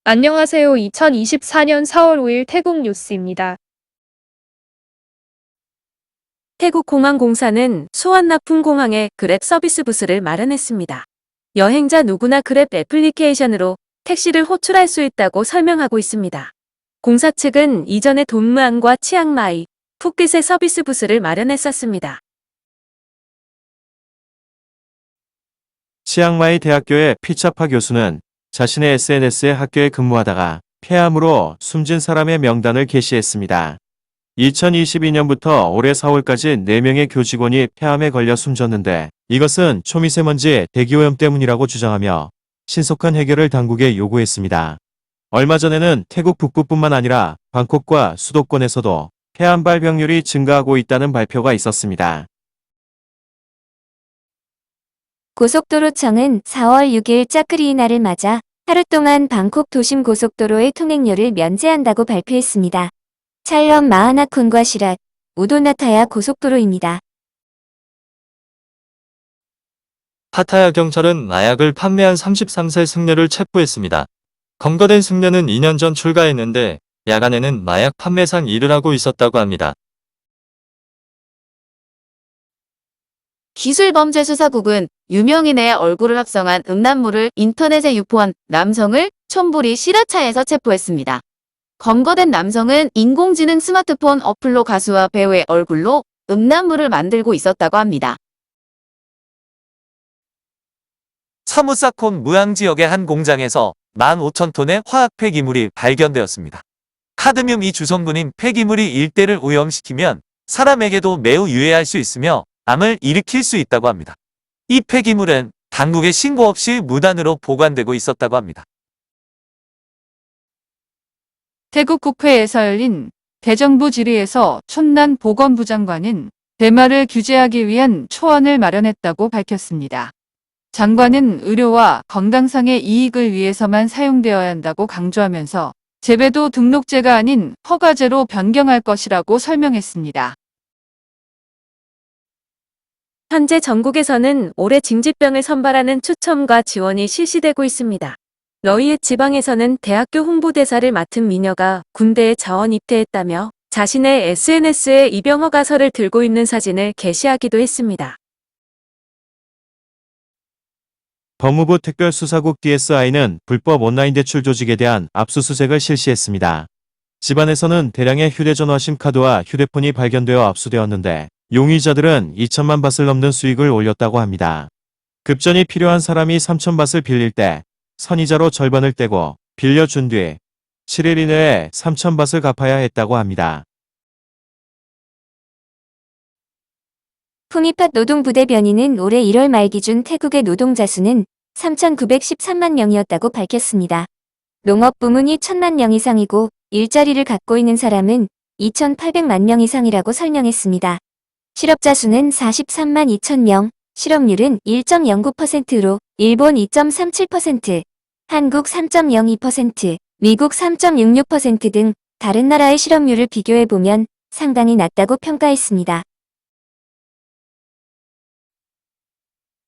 안녕하세요. 2024년 4월 5일 태국 뉴스입니다. 태국공항공사는 수완나푼공항에 그랩 서비스 부스를 마련했습니다. 여행자 누구나 그랩 애플리케이션으로 택시를 호출할 수 있다고 설명하고 있습니다. 공사 측은 이전에 돈무안과 치앙마이, 푸켓에 서비스 부스를 마련했었습니다. 치앙마이 대학교의 피차파 교수는 자신의 SNS에 학교에 근무하다가 폐암으로 숨진 사람의 명단을 게시했습니다. 2022년부터 올해 4월까지 4명의 교직원이 폐암에 걸려 숨졌는데 이것은 초미세먼지 대기오염 때문이라고 주장하며 신속한 해결을 당국에 요구했습니다. 얼마 전에는 태국 북부뿐만 아니라 방콕과 수도권에서도 폐암 발병률이 증가하고 있다는 발표가 있었습니다. 고속도로청은 4월 6일 짜크리이날을 맞아 하루 동안 방콕 도심 고속도로의 통행료를 면제한다고 발표했습니다. 찰럼 마하나콘과 시랏, 우도나타야 고속도로입니다. 파타야 경찰은 마약을 판매한 33세 승려를 체포했습니다. 검거된 승려는 2년 전 출가했는데 야간에는 마약 판매상 일을 하고 있었다고 합니다. 기술범죄수사국은 유명인의 얼굴을 합성한 음란물을 인터넷에 유포한 남성을 촌부리 시라차에서 체포했습니다. 검거된 남성은 인공지능 스마트폰 어플로 가수와 배우의 얼굴로 음란물을 만들고 있었다고 합니다. 사무사콘 무양 지역의 한 공장에서 15,000톤의 화학 폐기물이 발견되었습니다. 카드뮴 이 주성분인 폐기물이 일대를 오염시키면 사람에게도 매우 유해할 수 있으며 암을 일으킬 수 있다고 합니다. 이 폐기물은 당국에 신고 없이 무단으로 보관되고 있었다고 합니다. 태국 국회에서 열린 대정부 질의에서 촌난 보건부 장관은 대마를 규제하기 위한 초안을 마련했다고 밝혔습니다. 장관은 의료와 건강상의 이익을 위해서만 사용되어야 한다고 강조하면서 재배도 등록제가 아닌 허가제로 변경할 것이라고 설명했습니다. 현재 전국에서는 올해 징집병을 선발하는 추첨과 지원이 실시되고 있습니다. 러이읒 지방에서는 대학교 홍보대사를 맡은 미녀가 군대에 자원 입대했다며 자신의 SNS에 입영 허가서를 들고 있는 사진을 게시하기도 했습니다. 법무부 특별수사국 DSI는 불법 온라인 대출 조직에 대한 압수수색을 실시했습니다. 집안에서는 대량의 휴대전화 심카드와 휴대폰이 발견되어 압수되었는데 용의자들은 2천만 바트를 넘는 수익을 올렸다고 합니다. 급전이 필요한 사람이 3천 바트를 빌릴 때 선이자로 절반을 떼고 빌려준 뒤 7일 이내에 3천 바트를 갚아야 했다고 합니다. 푸미팟 노동부대 변인은 올해 1월 말 기준 태국의 노동자 수는 3,913만 명이었다고 밝혔습니다. 농업 부문이 1,000만 명 이상이고 일자리를 갖고 있는 사람은 2,800만 명 이상이라고 설명했습니다. 실업자 수는 43만 2천 명, 실업률은 1.09%로 일본 2.37%, 한국 3.02%, 미국 3.66% 등 다른 나라의 실업률을 비교해보면 상당히 낮다고 평가했습니다.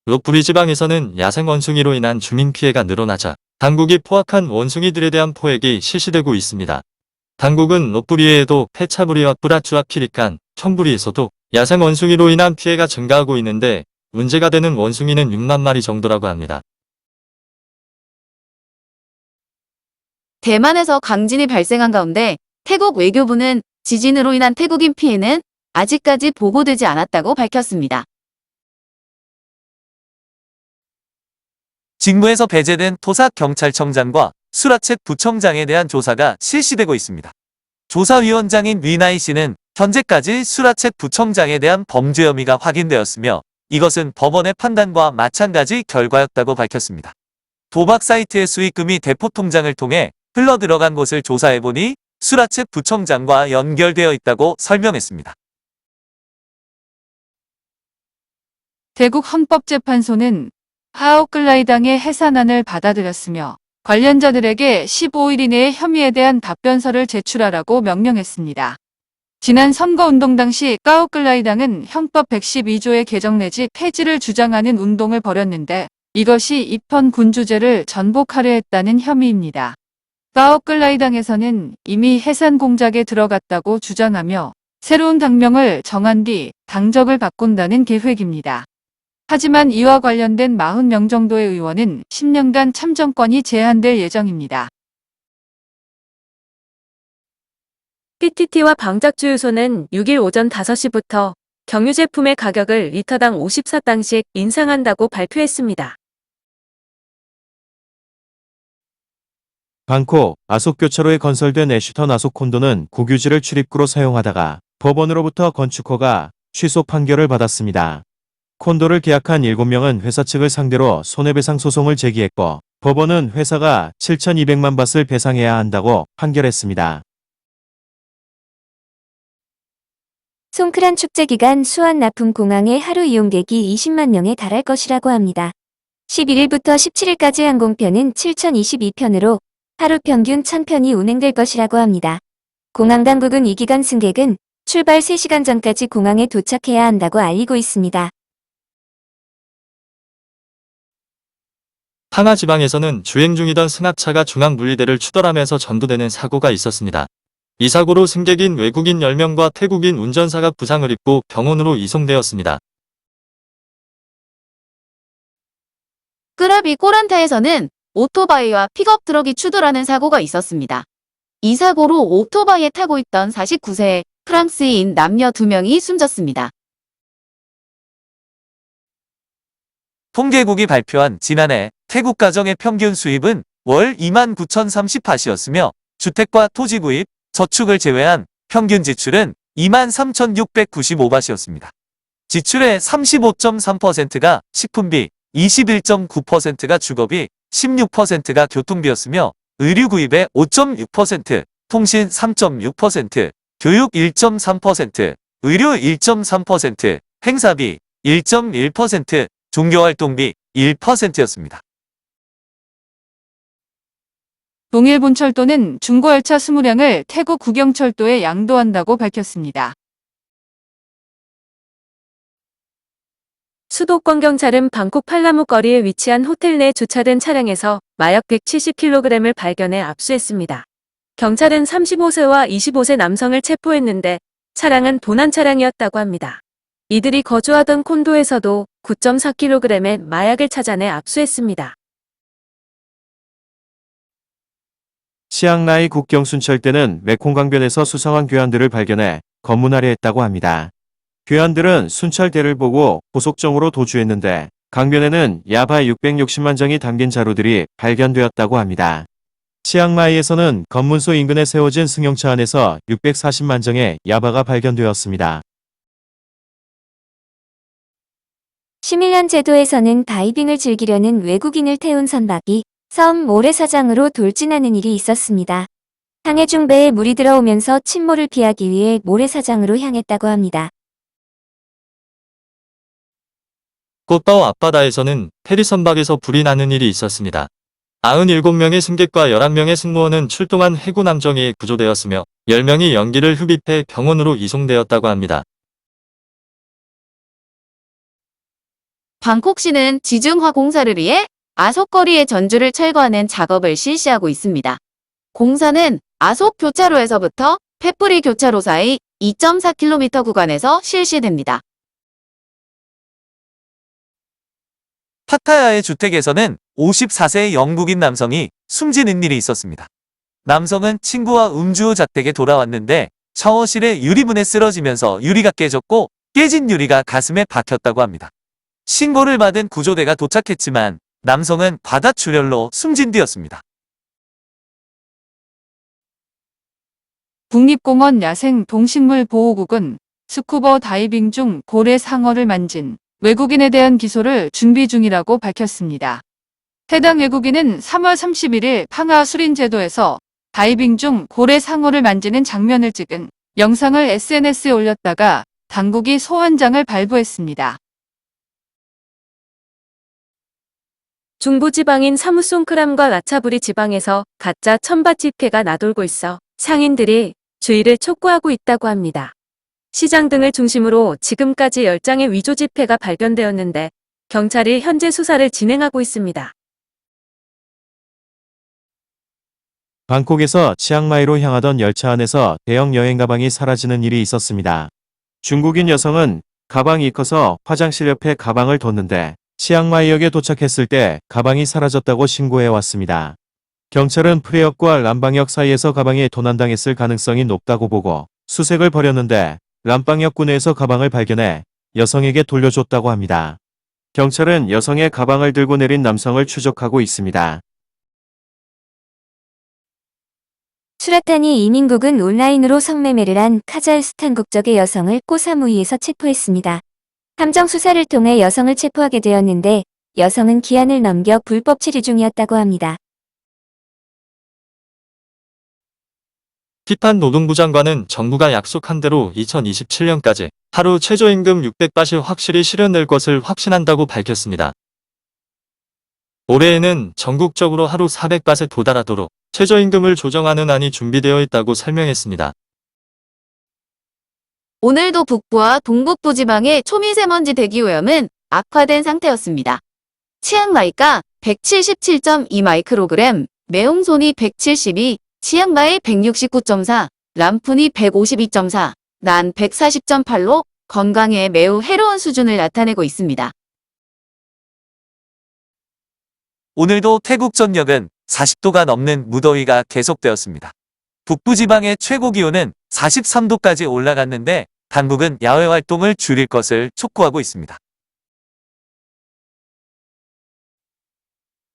로프리 지방에서는 야생 원숭이로 인한 주민 피해가 늘어나자 당국이 포악한 원숭이들에 대한 포획이 실시되고 있습니다. 당국은 로프리에도 페차부리와 뿌라추와 피리칸, 청부리에서도 야생 원숭이로 인한 피해가 증가하고 있는데 문제가 되는 원숭이는 6만 마리 정도라고 합니다. 대만에서 강진이 발생한 가운데 태국 외교부는 지진으로 인한 태국인 피해는 아직까지 보고되지 않았다고 밝혔습니다. 직무에서 배제된 토사 경찰청장과 수라쳇 부청장에 대한 조사가 실시되고 있습니다. 조사위원장인 위나이 씨는 현재까지 수라쳇 부청장에 대한 범죄 혐의가 확인되었으며 이것은 법원의 판단과 마찬가지 결과였다고 밝혔습니다. 도박 사이트의 수익금이 대포 통장을 통해 흘러들어간 것을 조사해보니 수라쳇 부청장과 연결되어 있다고 설명했습니다. 태국 헌법재판소는 하오클라이당의 해산안을 받아들였으며 관련자들에게 15일 이내에 혐의에 대한 답변서를 제출하라고 명령했습니다. 지난 선거운동 당시 까오클라이당은 형법 112조의 개정 내지 폐지를 주장하는 운동을 벌였는데 이것이 입헌 군주제를 전복하려 했다는 혐의입니다. 파워클라이당에서는 이미 해산 공작에 들어갔다고 주장하며 새로운 당명을 정한 뒤 당적을 바꾼다는 계획입니다. 하지만 이와 관련된 40명 정도의 의원은 10년간 참정권이 제한될 예정입니다. PTT와 방작주유소는 6일 오전 5시부터 경유 제품의 가격을 리터당 54당씩 인상한다고 발표했습니다. 방콕 아속교차로에 건설된 애쉬턴 아속콘도는 국유지를 출입구로 사용하다가 법원으로부터 건축허가 취소 판결을 받았습니다. 콘도를 계약한 7명은 회사 측을 상대로 손해배상 소송을 제기했고 법원은 회사가 7,200만 밭을 배상해야 한다고 판결했습니다. 송크란 축제 기간 수완 납품 공항의 하루 이용객이 20만 명에 달할 것이라고 합니다. 11일부터 17일까지 항공편은 7,022편으로 하루 평균 1,000편이 운행될 것이라고 합니다. 공항 당국은 이 기간 승객은 출발 3시간 전까지 공항에 도착해야 한다고 알리고 있습니다. 상하 지방에서는 주행 중이던 승합차가 중앙 분리대를 추돌하면서 전도되는 사고가 있었습니다. 이 사고로 승객인 외국인 10명과 태국인 운전사가 부상을 입고 병원으로 이송되었습니다. 끄라비 꼬란타에서는 오토바이와 픽업 트럭이 추돌하는 사고가 있었습니다. 이 사고로 오토바이에 타고 있던 49세 프랑스인 남녀 2명이 숨졌습니다. 통계국이 발표한 지난해 태국 가정의 평균 수입은 월 29,030팟이었으며 주택과 토지 구입, 저축을 제외한 평균 지출은 23,695팟이었습니다. 지출의 35.3%가 식품비, 21.9%가 주거비, 16%가 교통비였으며 의류 구입의 5.6%, 통신 3.6%, 교육 1.3%, 의료 1.3%, 행사비 1.1%, 종교활동비 1%였습니다. 동일본철도는 중고열차 20량을 태국 국영철도에 양도한다고 밝혔습니다. 수도권 경찰은 방콕 팔라무 거리에 위치한 호텔 내에 주차된 차량에서 마약 170kg을 발견해 압수했습니다. 경찰은 35세와 25세 남성을 체포했는데 차량은 도난 차량이었다고 합니다. 이들이 거주하던 콘도에서도 9.4kg의 마약을 찾아내 압수했습니다. 치앙라이 국경순찰대는 메콩강변에서 수상한 괴한들을 발견해 검문하려 했다고 합니다. 괴한들은 순찰대를 보고 고속정으로 도주했는데 강변에는 야바 660만 장이 담긴 자루들이 발견되었다고 합니다. 치앙마이에서는 검문소 인근에 세워진 승용차 안에서 640만 장의 야바가 발견되었습니다. 시밀란 제도에서는 다이빙을 즐기려는 외국인을 태운 선박이 섬 모래사장으로 돌진하는 일이 있었습니다. 항해 중 배에 물이 들어오면서 침몰을 피하기 위해 모래사장으로 향했다고 합니다. 꽃바오 앞바다에서는 페리 선박에서 불이 나는 일이 있었습니다. 97명의 승객과 11명의 승무원은 출동한 해군 함정에 구조되었으며 10명이 연기를 흡입해 병원으로 이송되었다고 합니다. 방콕시는 지중화 공사를 위해 아속거리의 전주를 철거하는 작업을 실시하고 있습니다. 공사는 아속 교차로에서부터 페뿌리 교차로 사이 2.4km 구간에서 실시됩니다. 파타야의 주택에서는 54세의 영국인 남성이 숨지는 일이 있었습니다. 남성은 친구와 음주 후 자택에 돌아왔는데 샤워실의 유리문에 쓰러지면서 유리가 깨졌고 깨진 유리가 가슴에 박혔다고 합니다. 신고를 받은 구조대가 도착했지만 남성은 바다출혈로 숨진 뒤였습니다. 국립공원 야생 동식물 보호국은 스쿠버 다이빙 중 고래 상어를 만진 외국인에 대한 기소를 준비 중이라고 밝혔습니다. 해당 외국인은 3월 31일 팡하 수린제도에서 다이빙 중 고래 상어를 만지는 장면을 찍은 영상을 SNS에 올렸다가 당국이 소환장을 발부했습니다. 중부지방인 사무송크람과 라차부리 지방에서 가짜 천밭 집회가 나돌고 있어 상인들이 주의를 촉구하고 있다고 합니다. 시장 등을 중심으로 지금까지 10장의 위조 집회가 발견되었는데 경찰이 현재 수사를 진행하고 있습니다. 방콕에서 치앙마이로 향하던 열차 안에서 대형 여행 가방이 사라지는 일이 있었습니다. 중국인 여성은 가방이 커서 화장실 옆에 가방을 뒀는데 치앙마이역에 도착했을 때 가방이 사라졌다고 신고해 왔습니다. 경찰은 프레역과 람방역 사이에서 가방이 도난당했을 가능성이 높다고 보고 수색을 벌였는데 람방역 구내에서 가방을 발견해 여성에게 돌려줬다고 합니다. 경찰은 여성의 가방을 들고 내린 남성을 추적하고 있습니다. 수라탄이 이민국은 온라인으로 성매매를 한 카자흐스탄 국적의 여성을 꼬사무이에서 체포했습니다. 함정 수사를 통해 여성을 체포하게 되었는데 여성은 기한을 넘겨 불법 체류 중이었다고 합니다. 피판 노동부 장관은 정부가 약속한 대로 2027년까지 하루 최저임금 600바트 확실히 실현될 것을 확신한다고 밝혔습니다. 올해에는 전국적으로 하루 400바트에 도달하도록 최저임금을 조정하는 안이 준비되어 있다고 설명했습니다. 오늘도 북부와 동북부 지방의 초미세먼지 대기오염은 악화된 상태였습니다. 치앙마이가 177.2 마이크로그램, 매홍손이 172, 치앙마이 169.4, 람푼이 152.4, 난 140.8로 건강에 매우 해로운 수준을 나타내고 있습니다. 오늘도 태국 전역은 40도가 넘는 무더위가 계속되었습니다. 북부지방의 최고 기온은 43도까지 올라갔는데 당국은 야외 활동을 줄일 것을 촉구하고 있습니다.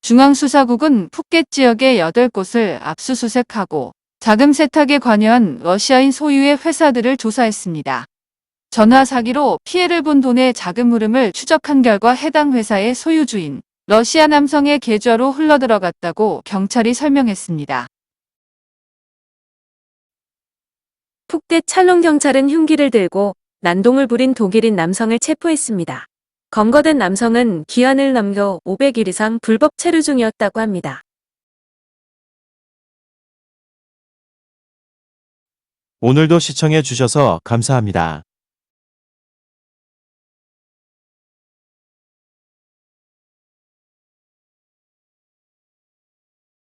중앙수사국은 푸켓 지역의 8곳을 압수수색하고 자금 세탁에 관여한 러시아인 소유의 회사들을 조사했습니다. 전화 사기로 피해를 본 돈의 자금 흐름을 추적한 결과 해당 회사의 소유주인 러시아 남성의 계좌로 흘러들어갔다고 경찰이 설명했습니다. 푸켓 찰롱 경찰은 흉기를 들고 난동을 부린 독일인 남성을 체포했습니다. 검거된 남성은 기한을 넘겨 500일 이상 불법 체류 중이었다고 합니다. 오늘도 시청해 주셔서 감사합니다.